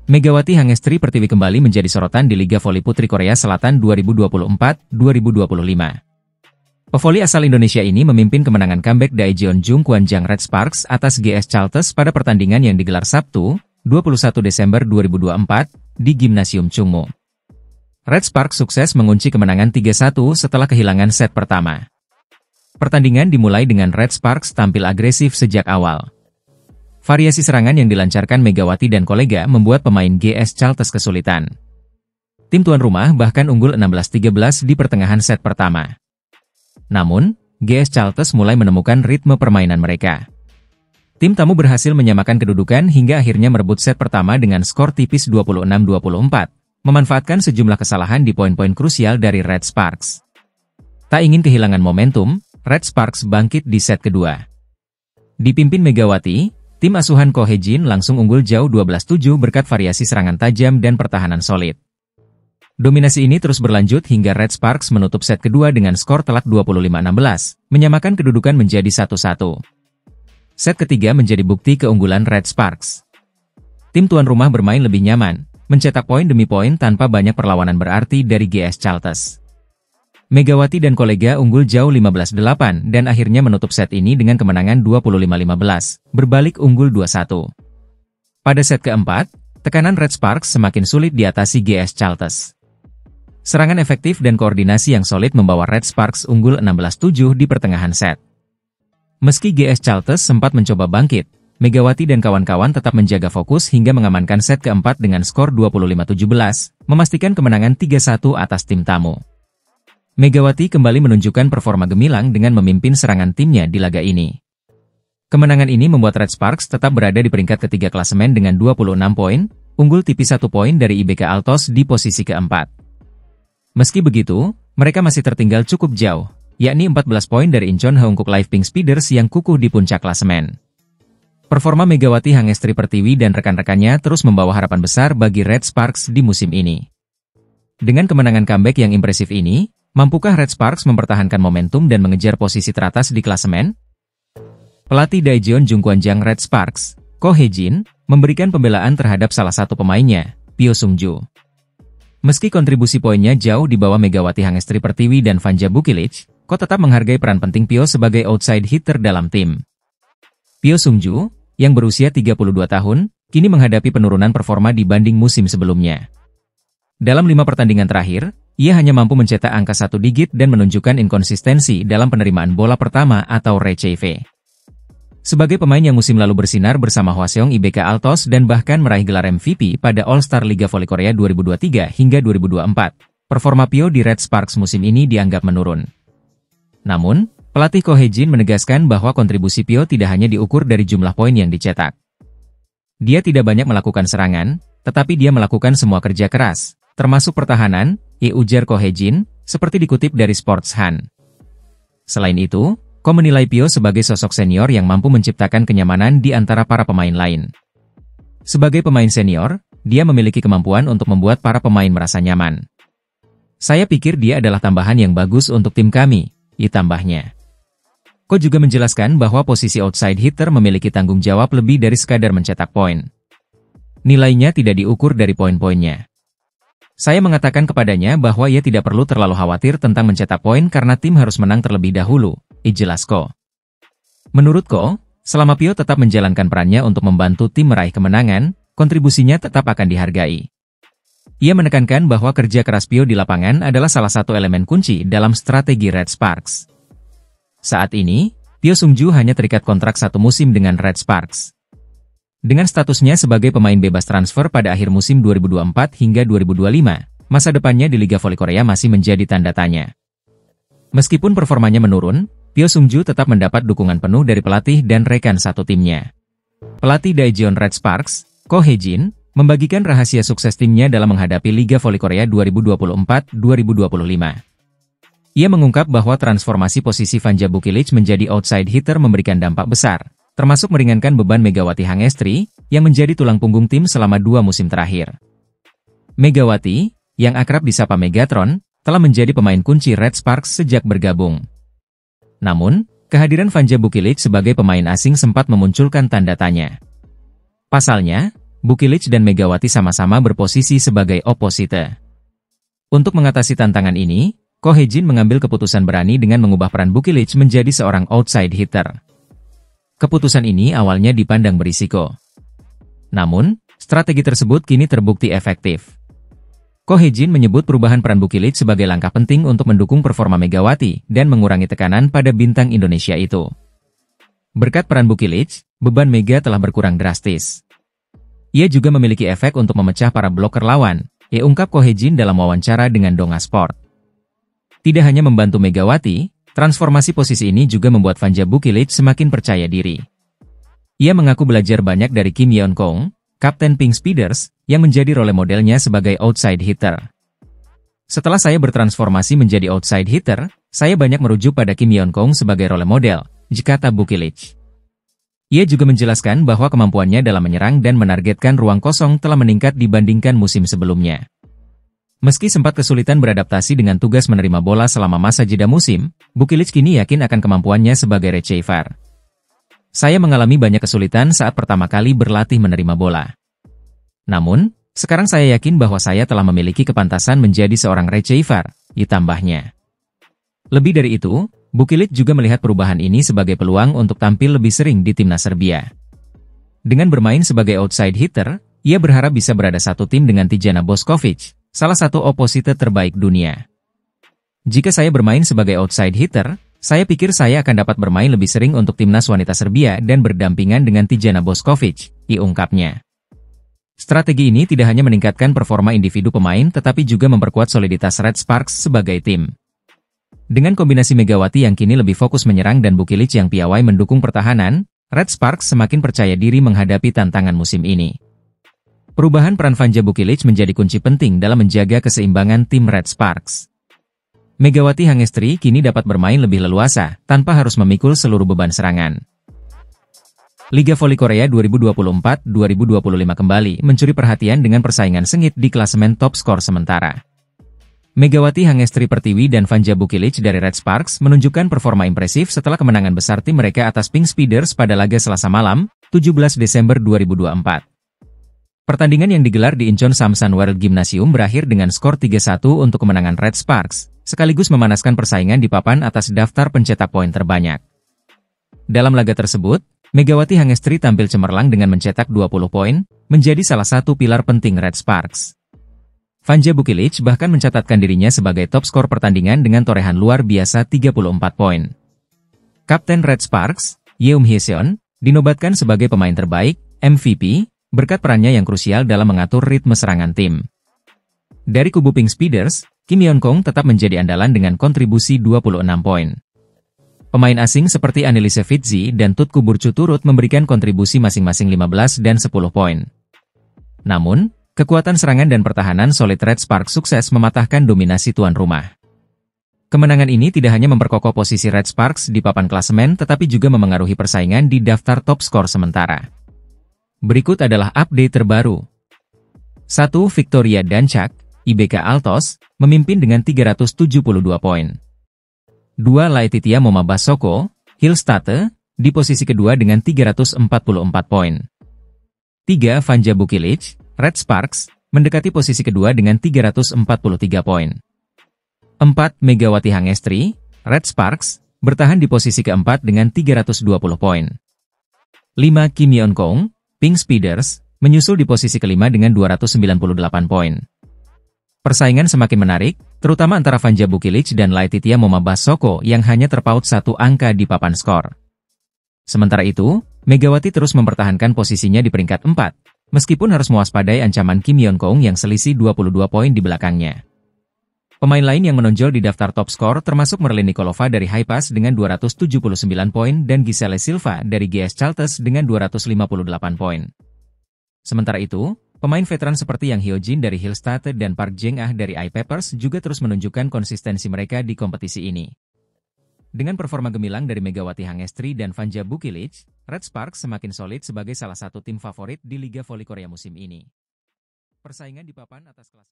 Megawati Hangestri Pertiwi kembali menjadi sorotan di Liga Voli Putri Korea Selatan 2024-2025. Pevoli asal Indonesia ini memimpin kemenangan comeback Daejeon Jungkwanjang Red Sparks atas GS Chalters pada pertandingan yang digelar Sabtu, 21 Desember 2024, di Gimnasium Chungmu. Red Sparks sukses mengunci kemenangan 3-1 setelah kehilangan set pertama. Pertandingan dimulai dengan Red Sparks tampil agresif sejak awal. Variasi serangan yang dilancarkan Megawati dan kolega membuat pemain GS Chalters kesulitan. Tim tuan rumah bahkan unggul 16-13 di pertengahan set pertama. Namun, GS Chalters mulai menemukan ritme permainan mereka. Tim tamu berhasil menyamakan kedudukan hingga akhirnya merebut set pertama dengan skor tipis 26-24, memanfaatkan sejumlah kesalahan di poin-poin krusial dari Red Sparks. Tak ingin kehilangan momentum, Red Sparks bangkit di set kedua. Dipimpin Megawati, tim asuhan Ko Hye-jin langsung unggul jauh 12-7 berkat variasi serangan tajam dan pertahanan solid. Dominasi ini terus berlanjut hingga Red Sparks menutup set kedua dengan skor telak 25-16, menyamakan kedudukan menjadi 1-1. Set ketiga menjadi bukti keunggulan Red Sparks. Tim tuan rumah bermain lebih nyaman, mencetak poin demi poin tanpa banyak perlawanan berarti dari GS Chalters. Megawati dan kolega unggul jauh 15-8 dan akhirnya menutup set ini dengan kemenangan 25-15, berbalik unggul 2-1. Pada set keempat, tekanan Red Sparks semakin sulit diatasi GS Chalters. Serangan efektif dan koordinasi yang solid membawa Red Sparks unggul 16-7 di pertengahan set. Meski GS Chalters sempat mencoba bangkit, Megawati dan kawan-kawan tetap menjaga fokus hingga mengamankan set keempat dengan skor 25-17, memastikan kemenangan 3-1 atas tim tamu. Megawati kembali menunjukkan performa gemilang dengan memimpin serangan timnya di laga ini. Kemenangan ini membuat Red Sparks tetap berada di peringkat ketiga klasemen dengan 26 poin, unggul tipis 1 poin dari IBK Altos di posisi keempat. Meski begitu, mereka masih tertinggal cukup jauh, yakni 14 poin dari Incheon Heungkuk Live Pink Speeders yang kukuh di puncak klasemen. Performa Megawati Hangestri Pertiwi dan rekan-rekannya terus membawa harapan besar bagi Red Sparks di musim ini. Dengan kemenangan comeback yang impresif ini, mampukah Red Sparks mempertahankan momentum dan mengejar posisi teratas di klasemen? Pelatih Daejeon Jungkwanjang Red Sparks, Ko Hye-jin, memberikan pembelaan terhadap salah satu pemainnya, Pyo Sung-ju. Meski kontribusi poinnya jauh di bawah Megawati Hangestri Pertiwi dan Vanja Bukilic, Ko tetap menghargai peran penting Pyo sebagai outside hitter dalam tim. Pyo Sung-ju, yang berusia 32 tahun, kini menghadapi penurunan performa dibanding musim sebelumnya. Dalam 5 pertandingan terakhir, ia hanya mampu mencetak angka 1 digit dan menunjukkan inkonsistensi dalam penerimaan bola pertama atau RCV. Sebagai pemain yang musim lalu bersinar bersama Hwaseong IBK Altos dan bahkan meraih gelar MVP pada All-Star Liga Voli Korea 2023 hingga 2024, performa Pyo di Red Sparks musim ini dianggap menurun. Namun, pelatih Ko Hye-jin menegaskan bahwa kontribusi Pyo tidak hanya diukur dari jumlah poin yang dicetak. Dia tidak banyak melakukan serangan, tetapi dia melakukan semua kerja keras, termasuk pertahanan, ujar Ko Hye-jin, seperti dikutip dari Sports Han. Selain itu, Ko menilai Pyo sebagai sosok senior yang mampu menciptakan kenyamanan di antara para pemain lain. Sebagai pemain senior, dia memiliki kemampuan untuk membuat para pemain merasa nyaman. Saya pikir dia adalah tambahan yang bagus untuk tim kami, tambahnya. Ko juga menjelaskan bahwa posisi outside hitter memiliki tanggung jawab lebih dari sekadar mencetak poin. Nilainya tidak diukur dari poin-poinnya. Saya mengatakan kepadanya bahwa ia tidak perlu terlalu khawatir tentang mencetak poin karena tim harus menang terlebih dahulu, jelas Ko. Menurut Ko, selama Pyo tetap menjalankan perannya untuk membantu tim meraih kemenangan, kontribusinya tetap akan dihargai. Ia menekankan bahwa kerja keras Pyo di lapangan adalah salah satu elemen kunci dalam strategi Red Sparks. Saat ini, Pyo Sung-ju hanya terikat kontrak 1 musim dengan Red Sparks. Dengan statusnya sebagai pemain bebas transfer pada akhir musim 2024 hingga 2025, masa depannya di Liga Voli Korea masih menjadi tanda tanya. Meskipun performanya menurun, Pyo Sung-ju tetap mendapat dukungan penuh dari pelatih dan rekan satu timnya. Pelatih Daejeon Red Sparks, Ko Hye-jin, membagikan rahasia sukses timnya dalam menghadapi Liga Voli Korea 2024-2025. Ia mengungkap bahwa transformasi posisi Vanja Bukilic menjadi outside hitter memberikan dampak besar, termasuk meringankan beban Megawati Hangestri, yang menjadi tulang punggung tim selama 2 musim terakhir. Megawati, yang akrab disapa Megatron, telah menjadi pemain kunci Red Sparks sejak bergabung. Namun, kehadiran Vanja Bukilic sebagai pemain asing sempat memunculkan tanda tanya. Pasalnya, Bukilic dan Megawati sama-sama berposisi sebagai oposite. Untuk mengatasi tantangan ini, Ko Hee-jin mengambil keputusan berani dengan mengubah peran Bukilic menjadi seorang outside hitter. Keputusan ini awalnya dipandang berisiko. Namun, strategi tersebut kini terbukti efektif. Ko Hee-jin menyebut perubahan peran Bukilic sebagai langkah penting untuk mendukung performa Megawati dan mengurangi tekanan pada bintang Indonesia itu. Berkat peran Bukilic, beban Mega telah berkurang drastis. Ia juga memiliki efek untuk memecah para bloker lawan, ungkap Ko Hee-jin dalam wawancara dengan Donga Sport. Tidak hanya membantu Megawati, transformasi posisi ini juga membuat Vanja Bukilic semakin percaya diri. Ia mengaku belajar banyak dari Kim Yeon-kong, Kapten Pink Speeders, yang menjadi role modelnya sebagai outside hitter. Setelah saya bertransformasi menjadi outside hitter, saya banyak merujuk pada Kim Yeon-kong sebagai role model, kata Bukilic. Ia juga menjelaskan bahwa kemampuannya dalam menyerang dan menargetkan ruang kosong telah meningkat dibandingkan musim sebelumnya. Meski sempat kesulitan beradaptasi dengan tugas menerima bola selama masa jeda musim, Bukilic kini yakin akan kemampuannya sebagai receiver. Saya mengalami banyak kesulitan saat pertama kali berlatih menerima bola. Namun, sekarang saya yakin bahwa saya telah memiliki kepantasan menjadi seorang receiver, ditambahnya. Lebih dari itu, Bukilic juga melihat perubahan ini sebagai peluang untuk tampil lebih sering di timnas Serbia. Dengan bermain sebagai outside hitter, ia berharap bisa berada satu tim dengan Tijana Bošković, salah satu oposite terbaik dunia. Jika saya bermain sebagai outside hitter, saya pikir saya akan dapat bermain lebih sering untuk timnas wanita Serbia dan berdampingan dengan Tijana Bošković, diungkapnya. Strategi ini tidak hanya meningkatkan performa individu pemain tetapi juga memperkuat soliditas Red Sparks sebagai tim. Dengan kombinasi Megawati yang kini lebih fokus menyerang dan Bukilic yang piawai mendukung pertahanan, Red Sparks semakin percaya diri menghadapi tantangan musim ini. Perubahan peran Vanja Bukilic menjadi kunci penting dalam menjaga keseimbangan tim Red Sparks. Megawati Hangestri kini dapat bermain lebih leluasa, tanpa harus memikul seluruh beban serangan. Liga Voli Korea 2024-2025 kembali mencuri perhatian dengan persaingan sengit di klasemen top skor sementara. Megawati Hangestri Pertiwi dan Vanja Bukilic dari Red Sparks menunjukkan performa impresif setelah kemenangan besar tim mereka atas Pink Speeders pada laga Selasa malam, 17 Desember 2024. Pertandingan yang digelar di Incheon Samsan World Gymnasium berakhir dengan skor 3-1 untuk kemenangan Red Sparks, sekaligus memanaskan persaingan di papan atas daftar pencetak poin terbanyak. Dalam laga tersebut, Megawati Hangestri tampil cemerlang dengan mencetak 20 poin, menjadi salah satu pilar penting Red Sparks. Vanja Bukilic bahkan mencatatkan dirinya sebagai top skor pertandingan dengan torehan luar biasa 34 poin. Kapten Red Sparks, Yeom Hye-seon, dinobatkan sebagai pemain terbaik, MVP, berkat perannya yang krusial dalam mengatur ritme serangan tim. Dari kubu Pink Speeders, Kim Yeon-kong tetap menjadi andalan dengan kontribusi 26 poin. Pemain asing seperti Annelise Fitzi dan Tutku Burcu turut memberikan kontribusi masing-masing 15 dan 10 poin. Namun, kekuatan serangan dan pertahanan solid Red Sparks sukses mematahkan dominasi tuan rumah. Kemenangan ini tidak hanya memperkokoh posisi Red Sparks di papan klasemen tetapi juga memengaruhi persaingan di daftar top skor sementara. Berikut adalah update terbaru. 1. Victoria Danchak, IBK Altos, memimpin dengan 372 poin. 2. Laetitia Momabasoko, Hillstate, di posisi kedua dengan 344 poin. 3. Vanja Bukilic, Red Sparks, mendekati posisi kedua dengan 343 poin. 4. Megawati Hangestri, Red Sparks, bertahan di posisi keempat dengan 320 poin. 5. Kim Yeon-kong, Pink Speeders, menyusul di posisi kelima dengan 298 poin. Persaingan semakin menarik, terutama antara Vanja Bukilic dan Laetitia Momabasoko yang hanya terpaut satu angka di papan skor. Sementara itu, Megawati terus mempertahankan posisinya di peringkat 4, meskipun harus mewaspadai ancaman Kim Yeon-kong yang selisih 22 poin di belakangnya. Pemain lain yang menonjol di daftar top skor termasuk Merlin Nikolova dari Highpass dengan 279 poin dan Giselle Silva dari GS Chalters dengan 258 poin. Sementara itu, pemain veteran seperti Yang Hyo-jin dari Hillstate dan Park Jeng-ah dari I-Peppers juga terus menunjukkan konsistensi mereka di kompetisi ini. Dengan performa gemilang dari Megawati Hangestri dan Vanja Bukilic, Red Sparks semakin solid sebagai salah satu tim favorit di Liga Voli Korea musim ini. Persaingan di papan atas kelas